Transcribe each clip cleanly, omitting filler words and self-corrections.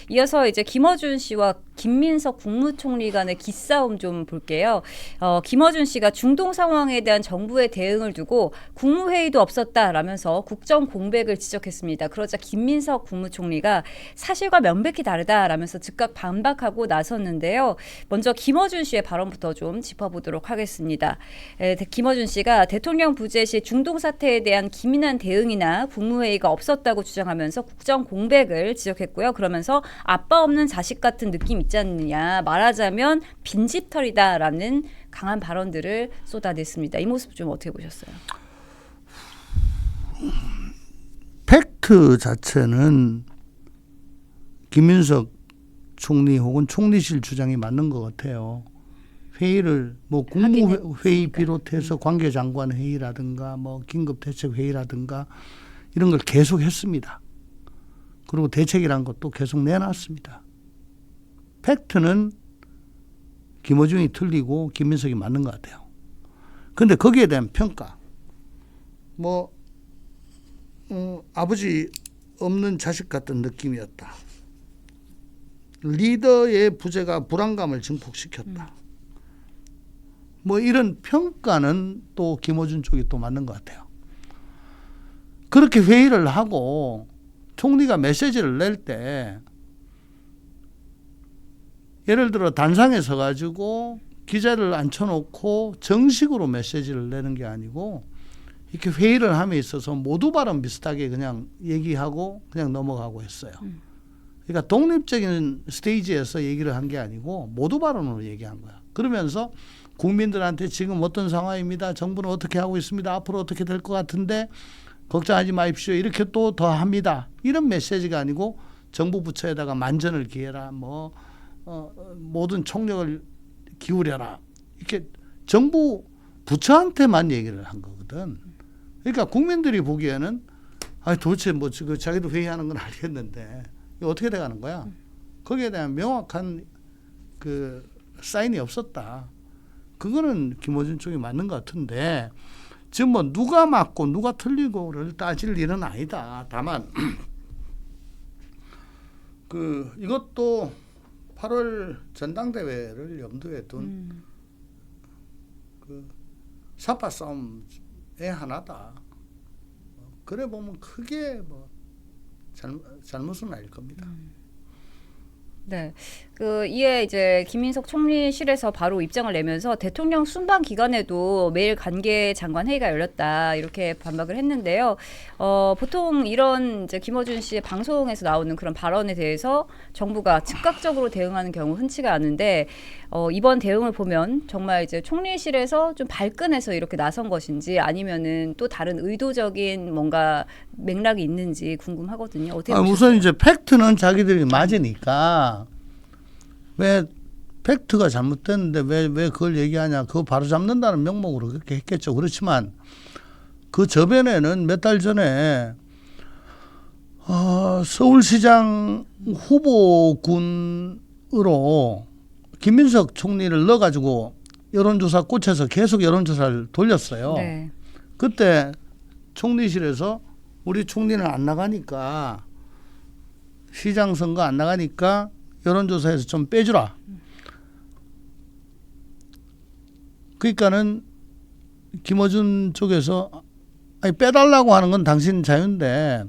이어서 이제 김어준 씨와 김민석 국무총리 간의 기싸움 좀 볼게요. 김어준 씨가 중동 상황에 대한 정부의 대응을 두고 국무회의도 없었다라면서 국정 공백을 지적했습니다. 그러자 김민석 국무총리가 사실과 명백히 다르다라면서 즉각 반박하고 나섰는데요. 먼저 김어준 씨의 발언부터 좀 짚어보도록 하겠습니다. 김어준 씨가 대통령 부재 시 중동 사태에 대한 기민한 대응이나 국무회의가 없었다고 주장하면서 국정 공백을 지적했고요. 그러면서 아빠 없는 자식 같은 느낌 있지 않느냐, 말하자면 빈집털이다라는 강한 발언들을 쏟아냈습니다. 이 모습 좀 어떻게 보셨어요? 팩트 자체는 김민석 총리 혹은 총리실 주장이 맞는 것 같아요. 회의를 뭐 국무회의 비롯해서 관계장관 회의라든가 뭐 긴급대책회의라든가 이런 걸 계속 했습니다. 그리고 대책이란 것도 계속 내놨습니다. 팩트는 김어준이 틀리고 김민석이 맞는 것 같아요. 그런데 거기에 대한 평가, 뭐 아버지 없는 자식 같은 느낌이었다. 리더의 부재가 불안감을 증폭시켰다. 뭐 이런 평가는 또 김어준 쪽이 또 맞는 것 같아요. 그렇게 회의를 하고 총리가 메시지를 낼 때 예를 들어 단상에 서가지고 기자를 앉혀놓고 정식으로 메시지를 내는 게 아니고 이렇게 회의를 함에 있어서 모두 발언 비슷하게 그냥 얘기하고 그냥 넘어가고 했어요. 그러니까 독립적인 스테이지에서 얘기를 한 게 아니고 모두 발언으로 얘기한 거야. 그러면서 국민들한테 지금 어떤 상황입니다. 정부는 어떻게 하고 있습니다. 앞으로 어떻게 될 것 같은데 걱정하지 마십시오. 이렇게 또 더 합니다. 이런 메시지가 아니고 정부 부처에다가 만전을 기해라. 뭐 모든 총력을 기울여라. 이렇게 정부 부처한테만 얘기를 한 거거든. 그러니까 국민들이 보기에는 도대체 뭐 자기도 회의하는 건 알겠는데 이거 어떻게 돼가는 거야? 거기에 대한 명확한 그 사인이 없었다. 그거는 김어준 쪽이 맞는 것 같은데 지금 뭐 누가 맞고 누가 틀리고를 따질 일은 아니다. 다만 이것도 8월 전당대회를 염두에 둔 사파 싸움의 하나다. 그래 보면 크게 뭐 잘못은 아닐 겁니다. 네. 이에 이제 김민석 총리실에서 바로 입장을 내면서 대통령 순방 기간에도 매일 관계 장관 회의가 열렸다 이렇게 반박을 했는데요. 보통 이런 이제 김어준 씨의 방송에서 나오는 그런 발언에 대해서 정부가 즉각적으로 대응하는 경우 흔치가 않은데 이번 대응을 보면 정말 이제 총리실에서 좀 발끈해서 이렇게 나선 것인지 아니면은 또 다른 의도적인 뭔가 맥락이 있는지 궁금하거든요. 어떻게 보셨어요? 우선 이제 팩트는 자기들이 맞으니까 왜 팩트가 잘못됐는데 왜 그걸 얘기하냐. 그거 바로 잡는다는 명목으로 그렇게 했겠죠. 그렇지만 그 저변에는 몇 달 전에 서울시장 후보군으로 김민석 총리를 넣어가지고 여론조사 꽂혀서 계속 여론조사를 돌렸어요. 네. 그때 총리실에서 우리 총리는 안 나가니까 시장 선거 안 나가니까 여론조사에서 좀 빼주라. 그러니까는 김어준 쪽에서 빼달라고 하는 건 당신 자유인데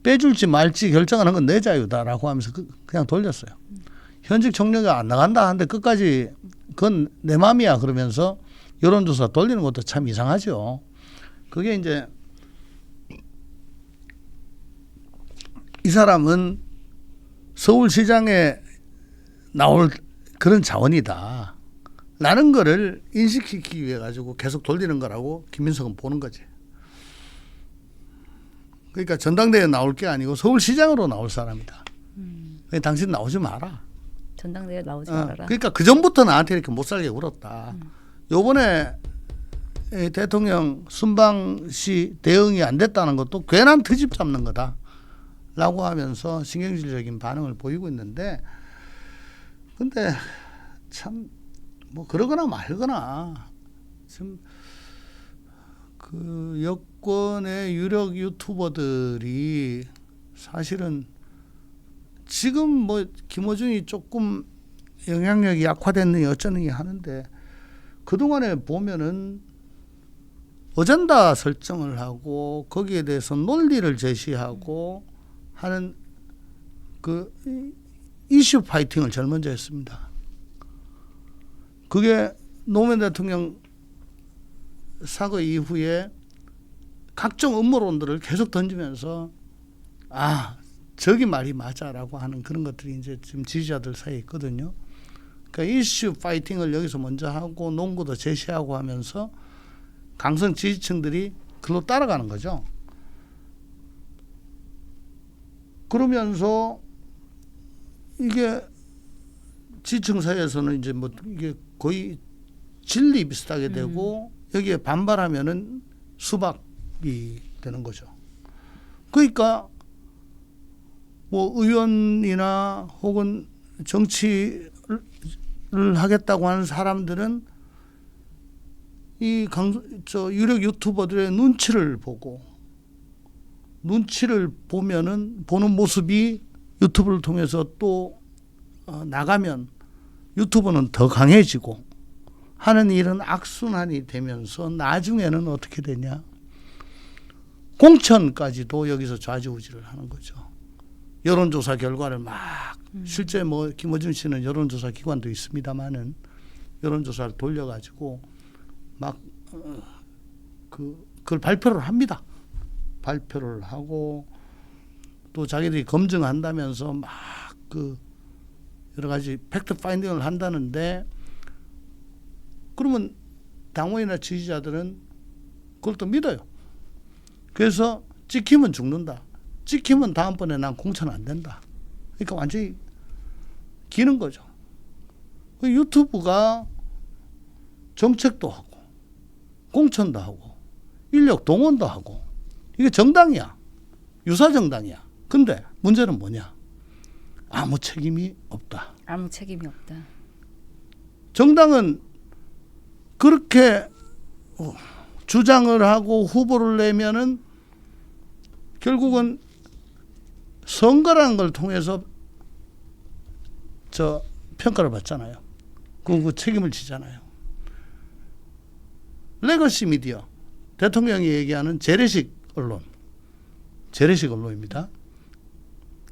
빼줄지 말지 결정하는 건 내 자유다라고 하면서 그냥 돌렸어요. 현직 총리가 안 나간다 하는데 끝까지 그건 내 맘이야 그러면서 여론조사 돌리는 것도 참 이상하죠. 그게 이제 이 사람은 서울시장에 나올 그런 자원이다 라는 거를 인식시키기 위해 가지고 계속 돌리는 거라고 김민석은 보는 거지. 그러니까 전당대회에 나올 게 아니고 서울시장으로 나올 사람이다. 당신 나오지 마라. 전당대회 나오지 말아라. 그러니까 그 전부터 나한테 이렇게 못 살게 굴었다. 요번에 대통령 순방 시 대응이 안 됐다는 것도 괜한 트집 잡는 거다 라고 하면서 신경질적인 반응을 보이고 있는데, 근데 참 뭐 그러거나 말거나 지금 그 여권의 유력 유튜버들이 사실은 지금 뭐 김어준이 조금 영향력이 약화됐느니 어쩌느니 하는데 그동안에 보면은 어젠다 설정을 하고 거기에 대해서 논리를 제시하고 하는 그 이슈 파이팅을 제일 먼저 했습니다. 그게 노무현 대통령 사거 이후에 각종 음모론들을 계속 던지면서 저기 말이 맞아라고 하는 그런 것들이 이제 지금 지지자들 사이에 있거든요. 그러니까 이슈 파이팅을 여기서 먼저 하고 논구도 제시하고 하면서 강성 지지층들이 그로 따라가는 거죠. 그러면서 이게 지지층 사이에서는 이제 뭐 이게 거의 진리 비슷하게 되고 여기에 반발하면은 수박이 되는 거죠. 그러니까 뭐 의원이나 혹은 정치를 하겠다고 하는 사람들은 이 유력 유튜버들의 눈치를 보면은 보는 모습이 유튜브를 통해서 또 나가면 유튜버는 더 강해지고 하는 일은 악순환이 되면서 나중에는 어떻게 되냐? 공천까지도 여기서 좌지우지를 하는 거죠. 여론조사 결과를 막 실제 뭐 김어준 씨는 여론조사 기관도 있습니다만은 여론조사를 돌려가지고 막 그걸 발표를 합니다. 발표를 하고 또 자기들이 검증한다면서 막 그 여러 가지 팩트 파인딩을 한다는데 그러면 당원이나 지지자들은 그걸 또 믿어요. 그래서 찍히면 죽는다. 찍히면 다음번에 난 공천 안 된다. 그러니까 완전히 기는 거죠. 유튜브가 정책도 하고 공천도 하고 인력 동원도 하고 이게 정당이야. 유사정당이야. 근데 문제는 뭐냐? 아무 책임이 없다. 아무 책임이 없다. 정당은 그렇게 주장을 하고 후보를 내면은 결국은 선거라는 걸 통해서 평가를 받잖아요. 그 책임을 지잖아요. 레거시 미디어, 대통령이 얘기하는 재래식 언론입니다.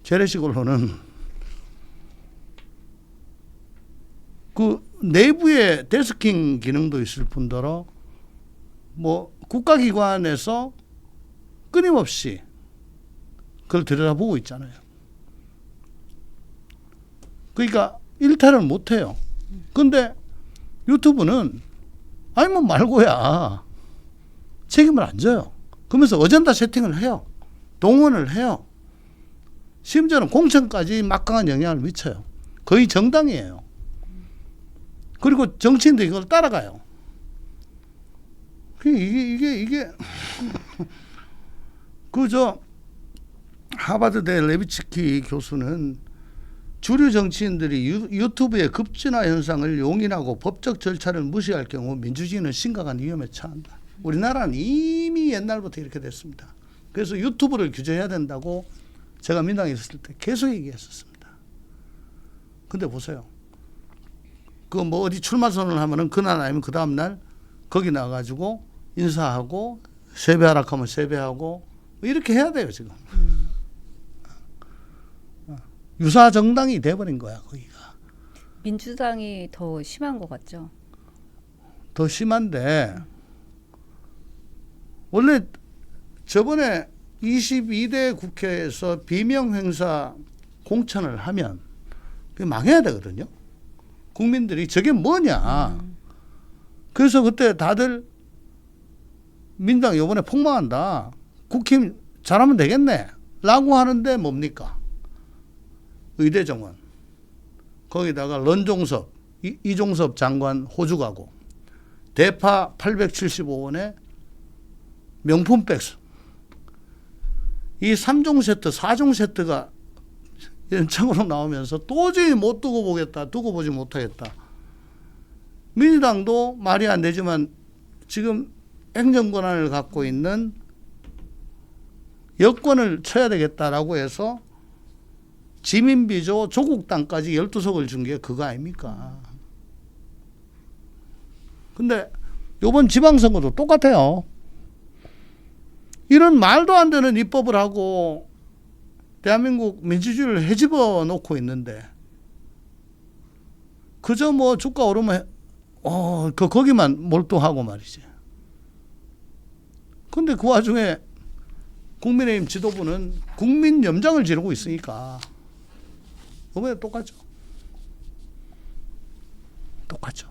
재래식 언론은 그 내부에 데스킹 기능도 있을 뿐더러 뭐 국가기관에서 끊임없이 그걸 들여다보고 있잖아요. 그러니까 일탈을 못해요. 근데 유튜브는 뭐 말고야 책임을 안 져요. 그러면서 어젠다 세팅을 해요. 동원을 해요. 심지어는 공천까지 막강한 영향을 미쳐요. 거의 정당이에요. 그리고 정치인들이 이걸 따라가요. 이게 하버드대 레비츠키 교수는 주류 정치인들이 유튜브의 급진화 현상을 용인하고 법적 절차를 무시할 경우 민주주의는 심각한 위험에 처한다. 우리나라는 이미 옛날부터 이렇게 됐습니다. 그래서 유튜브를 규제해야 된다고 제가 민당에 있었을 때 계속 얘기했었습니다. 근데 보세요. 그 뭐 어디 출마 선언을 하면은 그날 아니면 그 다음 날 거기 나가지고 인사하고 세배하라 하면 세배하고 이렇게 해야 돼요 지금. 유사 정당이 돼버린 거야 거기가. 민주당이 더 심한 것 같죠. 더 심한데 원래 저번에 22대 국회에서 비명행사 공천을 하면 그게 망해야 되거든요. 국민들이 저게 뭐냐. 그래서 그때 다들 민당 이번에 폭망한다. 국힘 잘하면 되겠네. 라고 하는데 뭡니까? 의대 정원. 거기다가 런종섭, 이종섭 장관 호주 가고 대파 875원에 명품 백스. 이 3종 세트, 4종 세트가 연창으로 나오면서 도저히 못 두고 보겠다. 두고 보지 못하겠다. 민주당도 말이 안 되지만 지금 행정권한을 갖고 있는 여권을 쳐야 되겠다라고 해서 지민비조 조국 땅까지 12석을 준 게 그거 아닙니까? 근데 요번 지방선거도 똑같아요. 이런 말도 안 되는 입법을 하고 대한민국 민주주의를 헤집어 놓고 있는데 그저 뭐 주가 오르면 거기만 몰두하고 말이지. 근데 그 와중에 국민의힘 지도부는 국민 염장을 지르고 있으니까 이번에 똑같죠. 똑같죠.